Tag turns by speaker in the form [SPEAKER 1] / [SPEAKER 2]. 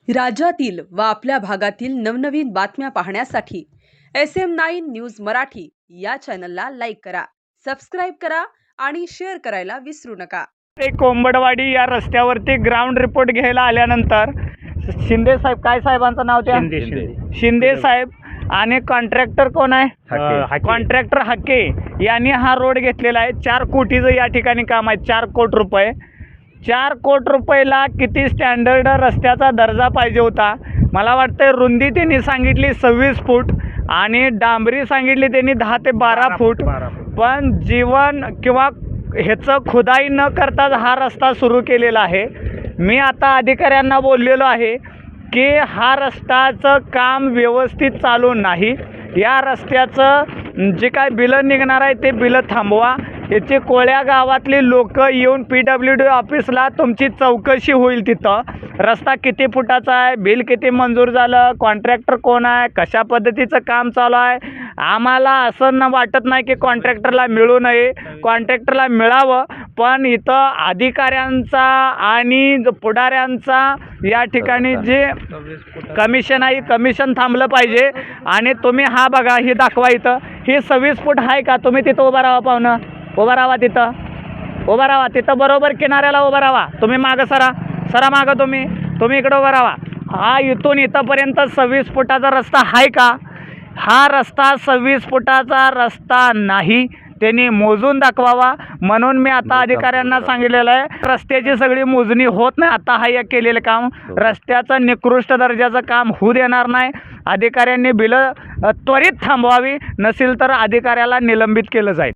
[SPEAKER 1] राज्यातील व आपल्या भागातील नवनवीन बातम्या पाहण्यासाठी SM9 न्यूज मराठी या चॅनलला लाईक करा, सबस्क्राईब करा आणि शेअर करायला विसरू नका।
[SPEAKER 2] ते कोंबडवाडी या रस्त्यावरती ग्राउंड रिपोर्ट घ्यायला आल्यानंतर शिंदे साहेब, काय साहेबांचं नाव त्या शिंदे साहेब आणि कॉन्ट्रॅक्टर कोण आहे? कॉन्ट्रॅक्टर हक्के यांनी हा रोड घेतलेला आहे। 4 कोटीचं या ठिकाणी काम आहे। 4 कोटी रुपये, 4 कोटी रुपयाला किती स्टँडर्ड रस्त्याचा दर्जा पाहिजे होता? मला वाटतं रुंदी त्यांनी सांगितली 26 फूट आणि डांबरी सांगितली त्यांनी 10 ते 12 फूट। पण जीवन किंवा ह्याचं खुदाई न करताच हा रस्ता सुरू केलेला आहे। मी आता अधिकाऱ्यांना बोललेलो आहे की हा रस्त्याचं काम व्यवस्थित चालू नाही। या रस्त्याचं जे काय बिलं निघणार आहे ते बिलं थांबवा। याची कोळ्या गावातली लोक येऊन PWD ऑफिसला तुमची चौकशी होईल। तिथं रस्ता किती फुटाचा आहे, बिल किती मंजूर झालं, कॉन्ट्रॅक्टर कोण आहे, कशा पद्धतीचं काम चालू आहे। आम्हाला असं वाटत नाही की कॉन्ट्रॅक्टरला मिळू नये, कॉन्ट्रॅक्टरला मिळावं, पण इथं अधिकाऱ्यांचा आणि पुढाऱ्यांचा या ठिकाणी जे कमिशन आहे कमिशन थांबलं पाहिजे। आणि तुम्ही हा बघा, हे दाखवा, इथं हे 26 फूट आहे का? तुम्ही तिथं उभं राहा, पाहुणं उभं राहा, तिथं उभं राहा, तिथं बरोबर किनाऱ्याला उभं राहा। तुम्ही मागं सरा मागं, तुम्ही इकडं उभं राहा। हा इथून इथंपर्यंत 26 फुटाचा रस्ता आहे का? हा रस्ता 26 फुटाचा रस्ता नाही, त्यांनी मोजून दाखवावा। म्हणून मी आता अधिकाऱ्यांना सांगितलेलं आहे, रस्त्याची सगळी मोजणी होत नाही। आता हा एक केलेलं काम रस्त्याचं निकृष्ट दर्जाचं काम होऊ देणार नाही। अधिकाऱ्यांनी बिलं त्वरित थांबवावी, नसेल तर अधिकाऱ्याला निलंबित केलं जाईल।